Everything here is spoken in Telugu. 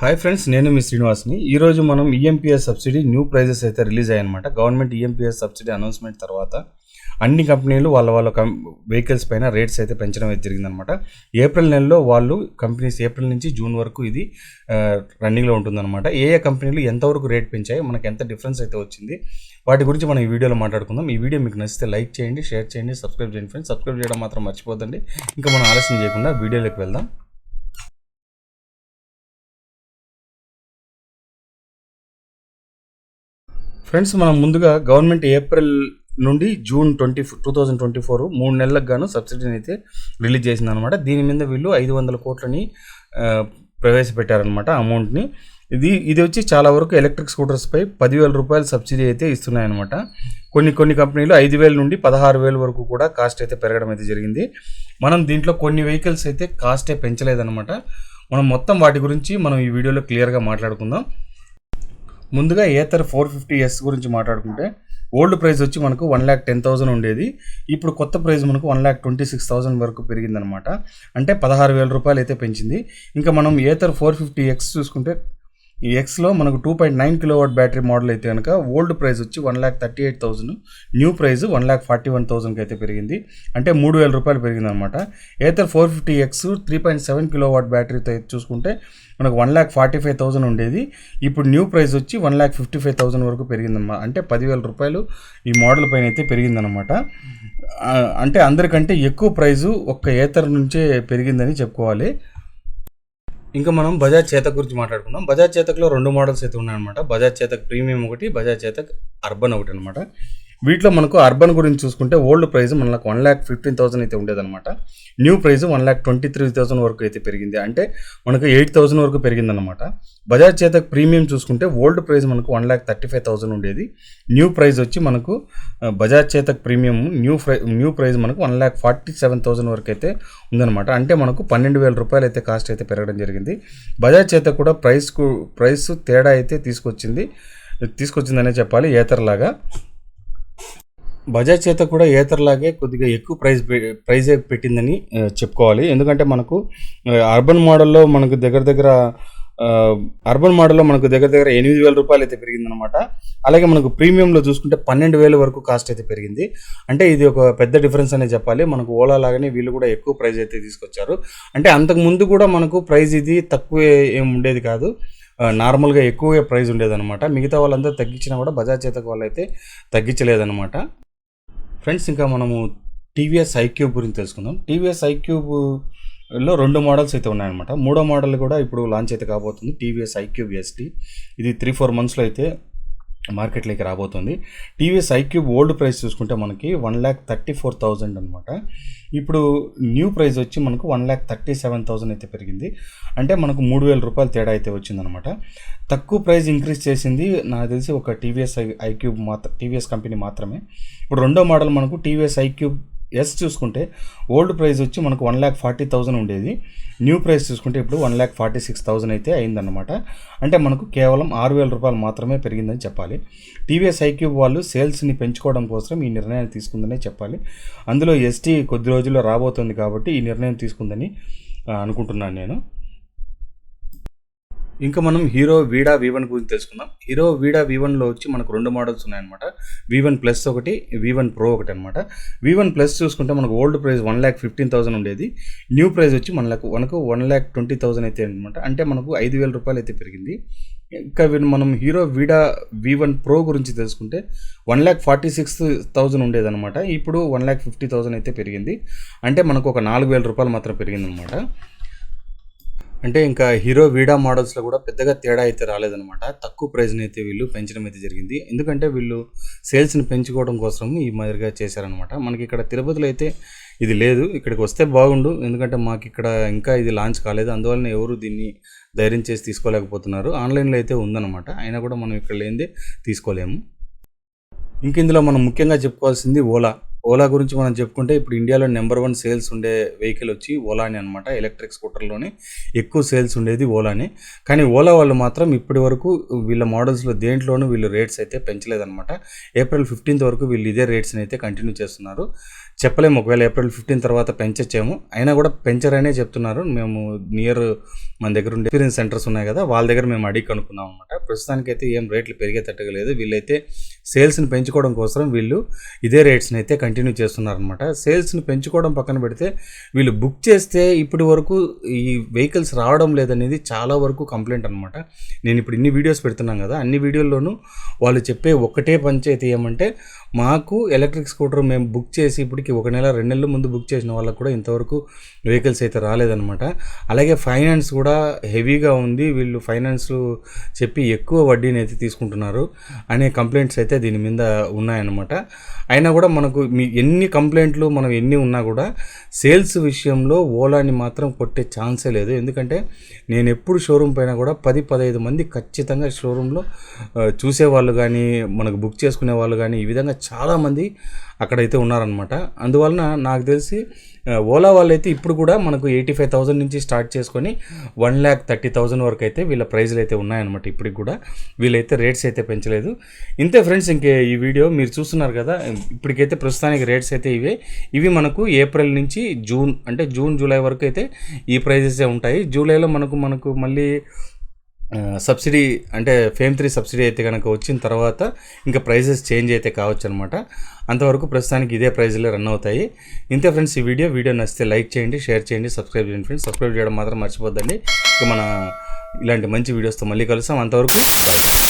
హాయ్ ఫ్రెండ్స్, నేను మీ శ్రీనివాస్ని. ఈరోజు మనం ఈఎంపీఎస్ సబ్సిడీ న్యూ ప్రైజెస్ అయితే రిలీజ్ అయ్యాయన్నమాట. గవర్నమెంట్ ఈఎంపీఎస్ సబ్సిడీ అనౌన్స్మెంట్ తర్వాత అన్ని కంపెనీలు వాళ్ళ వెహికల్స్ పైన రేట్స్ అయితే పెంచడం అయితే జరిగిందనమాట. ఏప్రిల్ నెలలో వాళ్ళు కంపెనీస్ ఏప్రిల్ నుంచి జూన్ వరకు ఇది రన్నింగ్లో ఉంటుందన్నమాట. ఏ కంపెనీలు ఎంతవరకు రేట్ పెంచాయి, మనకు ఎంత డిఫరెన్స్ అయితే వచ్చింది, వాటి గురించి మనం ఈ వీడియోలో మాట్లాడుకుందాం. ఈ వీడియో మీకు నచ్చితే లైక్ చేయండి, షేర్ చేయండి, సబ్స్క్రైబ్ చేయండి ఫ్రెండ్స్. సబ్స్క్రైబ్ చేయడం మాత్రం మర్చిపోద్దండి. ఇంకా మనం ఆలస్యం చేయకుండా వీడియోలోకి వెళ్దాం. ఫ్రెండ్స్, మనం ముందుగా గవర్నమెంట్ ఏప్రిల్ నుండి జూన్ 2024 3 నెలలకు గాను సబ్సిడీని అయితే రిలీజ్ చేసింది అనమాట. దీని మీద వీళ్ళు 500 కోట్లని ప్రవేశపెట్టారనమాట అమౌంట్ని. ఇది వచ్చి చాలా వరకు ఎలక్ట్రిక్ స్కూటర్స్పై 10,000 రూపాయల సబ్సిడీ అయితే ఇస్తున్నాయన్నమాట. కొన్ని కంపెనీలు 5,000 నుండి 16,000 వరకు కూడా కాస్ట్ అయితే పెరగడం అయితే జరిగింది. మనం దీంట్లో కొన్ని వెహికల్స్ అయితే కాస్టే పెంచలేదన్నమాట. మనం మొత్తం వాటి గురించి మనం ఈ వీడియోలో క్లియర్గా మాట్లాడుకుందాం. ముందుగా ఏథర్ 450S గురించి మాట్లాడుకుంటే ఓల్డ్ ప్రైస్ వచ్చి మనకు 1,10,000 ఉండేది. ఇప్పుడు కొత్త ప్రైస్ మనకు 1,26,000 వరకు పెరిగిందనమాట. అంటే 16,000 రూపాయలు అయితే పెంచింది. ఇంకా మనం ఏథర్ 450X చూసుకుంటే ఈ ఎక్స్లో మనకు 2.9 కిలోవాట్ బ్యాటరీ మోడల్ అయితే కనుక ఓల్డ్ ప్రైస్ వచ్చి 1,38,000, న్యూ ప్రైస్ 1,41,000కి అయితే పెరిగింది. అంటే 3,000 రూపాయలు పెరిగిందనమాట. ఏథర్ 450X 3.7 కిలోవాట్ బ్యాటరీతో చూసుకుంటే మనకు 1,45,000 ఉండేది. ఇప్పుడు న్యూ ప్రైస్ వచ్చి 1,55,000 వరకు పెరిగిందన్నమాట. అంటే 10,000 రూపాయలు ఈ మోడల్ పైన అయితే పెరిగిందనమాట. అంటే అందరికంటే ఎక్కువ ప్రైజు ఒక్క ఏథర్ నుంచే పెరిగిందని చెప్పుకోవాలి. ఇంకా మనం బజాజ్ చేతక్ గురించి మాట్లాడుకుందాం. బజాజ్ చేతక్లో 2 మోడల్స్ అయితే ఉన్నాయన్నమాట. బజాజ్ చేతక్ ప్రీమియం ఒకటి, బజాజ్ చేతక్ అర్బన్ ఒకటి అనమాట. వీటిలో మనకు అర్బన్ గురించి చూసుకుంటే ఓల్డ్ ప్రైస్ మనకు 1,15,000 అయితే ఉండేదన్నమాట. న్యూ ప్రైస్ 1,23,000 వరకు అయితే పెరిగింది. అంటే మనకు 8,000 వరకు పెరిగిందన్నమాట. బజాజ్ చేతక్ ప్రీమియం చూసుకుంటే ఓల్డ్ ప్రైస్ మనకు 1,35,000 ఉండేది. న్యూ ప్రైస్ వచ్చి మనకు Bajaj Chetak premium new price మనకు 1,47,000 వరకు అయితే ఉందన్నమాట. అంటే మనకు 12,000 రూపాయలు అయితే కాస్ట్ అయితే పెరగడం జరిగింది. బజాజ్ చేతక్ కూడా ప్రైస్ తేడా అయితే తీసుకొచ్చిందనే చెప్పాలి. ఏథర్ లాగా బజాజ్ చేత కూడా ఏథర్లాగే కొద్దిగా ఎక్కువ ప్రైజే పెట్టిందని చెప్పుకోవాలి. ఎందుకంటే మనకు అర్బన్ మోడల్లో మనకు దగ్గర 8,000 రూపాయలు అయితే పెరిగిందనమాట. అలాగే మనకు ప్రీమియంలో చూసుకుంటే 12,000 వరకు కాస్ట్ అయితే పెరిగింది. అంటే ఇది ఒక పెద్ద డిఫరెన్స్ అనే చెప్పాలి. మనకు ఓలా లాగానే వీళ్ళు కూడా ఎక్కువ ప్రైజ్ అయితే తీసుకొచ్చారు. అంటే అంతకుముందు కూడా మనకు ప్రైజ్ ఇది తక్కువే ఏం ఉండేది కాదు, నార్మల్గా ఎక్కువగా ప్రైజ్ ఉండేదన్నమాట. మిగతా వాళ్ళందరూ తగ్గించినా కూడా బజాజ్ చేతకు వాళ్ళు అయితే తగ్గించలేదన్నమాట. ఫ్రెండ్స్, ఇంకా మనము టీవీఎస్ ఐక్యూబ్ గురించి తెలుసుకుందాం. టీవీఎస్ ఐక్యూబ్లో 2 మోడల్స్ అయితే ఉన్నాయన్నమాట. 3వ మోడల్ కూడా ఇప్పుడు లాంచ్ అయితే కాబోతుంది, టీవీఎస్ ఐక్యూబ్ ST. ఇది 3-4 మంత్స్లో అయితే మార్కెట్లోకి రాబోతుంది. టీవీఎస్ ఐక్యూబ్ ఓల్డ్ ప్రైస్ చూసుకుంటే మనకి 1,34,000 అనమాట. ఇప్పుడు న్యూ ప్రైస్ వచ్చి మనకు 1,37,000 అయితే పెరిగింది. అంటే మనకు 3,000 రూపాయలు తేడా అయితే వచ్చిందనమాట. తక్కువ ప్రైస్ ఇంక్రీజ్ చేసింది నాకు తెలిసి ఒక టీవీఎస్ కంపెనీ మాత్రమే. ఇప్పుడు 2వ మోడల్ మనకు టీవీఎస్ ఐక్యూబ్ S చూసుకుంటే ఓల్డ్ ప్రైస్ వచ్చి మనకు 1,40,000 ఉండేది. న్యూ ప్రైస్ చూసుకుంటే ఇప్పుడు 1,46,000 అయితే అయిందన్నమాట. అంటే మనకు కేవలం 6,000 రూపాయలు మాత్రమే పెరిగిందని చెప్పాలి. టీవీఎస్ ఐక్యూబ్ వాళ్ళు సేల్స్ని పెంచుకోవడం కోసం ఈ నిర్ణయాన్ని తీసుకుందనే చెప్పాలి. అందులో ST కొద్ది రోజుల్లో రాబోతుంది కాబట్టి ఈ నిర్ణయం తీసుకుందని అనుకుంటున్నాను నేను. ఇంకా మనం హీరో వీడా V1 గురించి తెలుసుకుందాం. హీరో వీడా V1లో వచ్చి మనకు 2 మోడల్స్ ఉన్నాయన్నమాట. V1 ప్లస్ ఒకటి, V1 Pro ఒకటి అనమాట. V1 ప్లస్ చూసుకుంటే మనకు ఓల్డ్ ప్రైస్ 1,15,000 ఉండేది. న్యూ ప్రైస్ వచ్చి మనకు 1,20,000 అయితే అనమాట. అంటే మనకు 5,000 రూపాయలు అయితే పెరిగింది. ఇంకా మనం హీరో వీడా V1 Pro గురించి తెలుసుకుంటే 1,46,000 ఉండేదన్నమాట. ఇప్పుడు 1,50,000 అయితే పెరిగింది. అంటే మనకు ఒక 4,000 రూపాయలు మాత్రం పెరిగిందనమాట. అంటే ఇంకా హీరో వీడా మోడల్స్లో కూడా పెద్దగా తేడా అయితే రాలేదనమాట. తక్కువ ప్రైస్ని అయితే వీళ్ళు పెంచడం అయితే జరిగింది. ఎందుకంటే వీళ్ళు సేల్స్ని పెంచుకోవడం కోసం ఈ మాదిరిగా చేశారనమాట. మనకి ఇక్కడ తిరుపతిలో అయితే ఇది లేదు. ఇక్కడికి వస్తే బాగుండు, ఎందుకంటే మాకు ఇక్కడ ఇంకా ఇది లాంచ్ కాలేదు. అందువలన ఎవరు దీన్ని ధైర్యం చేసి తీసుకోలేకపోతున్నారు. ఆన్లైన్లో అయితే ఉందన్నమాట, అయినా కూడా మనం ఇక్కడ లేనిదే తీసుకోలేము. ఇంక ఇందులో మనం ముఖ్యంగా చెప్పుకోవాల్సింది ఓలా గురించి మనం చెప్పుకుంటే ఇప్పుడు ఇండియాలో నెంబర్ 1 సేల్స్ ఉండే వెహికల్ వచ్చి ఓలానే అనమాట. ఎలక్ట్రిక్ స్కూటర్లోనే ఎక్కువ సేల్స్ ఉండేది ఓలానే. కానీ ఓలా వాళ్ళు మాత్రం ఇప్పటి వరకు వీళ్ళ మోడల్స్లో దేంట్లోనూ వీళ్ళు రేట్స్ అయితే పెంచలేదన్నమాట. ఏప్రిల్ 15th వరకు వీళ్ళు ఇదే రేట్స్ని అయితే కంటిన్యూ చేస్తున్నారు. చెప్పలేము, ఒకవేళ ఏప్రిల్ 15 తర్వాత పెంచచ్చేమో, అయినా కూడా పెంచరనే చెప్తున్నారు. మేము నియర్ మన దగ్గర ఉండే ఎక్స్పీరియన్స్ సెంటర్స్ ఉన్నాయి కదా, వాళ్ళ దగ్గర మేము అడిగి కనుక్కున్నాం అనమాట. ప్రస్తుతానికైతే ఏం రేట్లు పెరిగేటట్టుగా లేదు. వీళ్ళైతే సేల్స్ని పెంచుకోవడం కోసం వీళ్ళు ఇదే రేట్స్ని అయితే కంటిన్యూ చేస్తున్నారనమాట. సేల్స్ని పెంచుకోవడం పక్కన పెడితే వీళ్ళు బుక్ చేస్తే ఇప్పటి వరకు ఈ వెహికల్స్ రావడం లేదనేది చాలా వరకు కంప్లైంట్ అనమాట. నేను ఇప్పుడు ఇన్ని వీడియోస్ పెడుతున్నాను కదా, అన్ని వీడియోల్లోనూ వాళ్ళు చెప్పే ఒకటే పంచాయతీ ఏమంటే, మాకు ఎలక్ట్రిక్ స్కూటర్ మేము బుక్ చేసి ఇప్పటికి 1 నెల 2 నెలల ముందు బుక్ చేసిన వాళ్ళకు కూడా ఇంతవరకు వెహికల్స్ అయితే రాలేదన్నమాట. అలాగే ఫైనాన్స్ కూడా హెవీగా ఉంది, వీళ్ళు ఫైనాన్స్ చెప్పి ఎక్కువ వడ్డీని అయితే తీసుకుంటున్నారు అనే కంప్లైంట్స్ అయితే దీని మీద ఉన్నాయన్నమాట. అయినా కూడా మనకు ఎన్ని కంప్లైంట్లు మనం ఎన్ని ఉన్నా కూడా సేల్స్ విషయంలో ఓలాని మాత్రం కొట్టే ఛాన్సే లేదు. ఎందుకంటే నేను ఎప్పుడు షోరూమ్ పైన కూడా 10-15 మంది ఖచ్చితంగా షోరూంలో చూసేవాళ్ళు కానీ, మనకు బుక్ చేసుకునే వాళ్ళు కానీ, ఈ విధంగా చాలామంది అక్కడైతే ఉన్నారనమాట. అందువలన నాకు తెలిసి ఓలా వాళ్ళైతే ఇప్పుడు కూడా మనకు 85,000 నుంచి స్టార్ట్ చేసుకొని 1,30,000 వరకు అయితే వీళ్ళ ప్రైజ్లు అయితే ఉన్నాయన్నమాట. ఇప్పటికి కూడా వీళ్ళైతే రేట్స్ అయితే పెంచలేదు. ఇంతే ఫ్రెండ్స్, ఇంకే ఈ వీడియో మీరు చూస్తున్నారు కదా, ఇప్పటికైతే ప్రస్తుతానికి రేట్స్ అయితే ఇవి మనకు ఏప్రిల్ నుంచి జూన్, అంటే జూలై వరకు అయితే ఈ ప్రైజెస్ ఉంటాయి. జూలైలో మనకు మళ్ళీ సబ్సిడీ అంటే ఫేమ్ 3 సబ్సిడీ అయితే కనుక వచ్చిన తర్వాత ఇంకా ప్రైజెస్ చేంజ్ అయితే కావచ్చు అనమాట. అంతవరకు ప్రస్తుతానికి ఇదే ప్రైజ్లో రన్ అవుతాయి. ఇంతే ఫ్రెండ్స్, ఈ వీడియో నచ్చితే లైక్ చేయండి, షేర్ చేయండి, సబ్స్క్రైబ్ చేయండి ఫ్రెండ్స్. సబ్స్క్రైబ్ చేయడం మాత్రం మర్చిపోద్దండి. ఇక మన ఇలాంటి మంచి వీడియోస్తో మళ్ళీ కలుస్తాం. అంతవరకు బాయ్.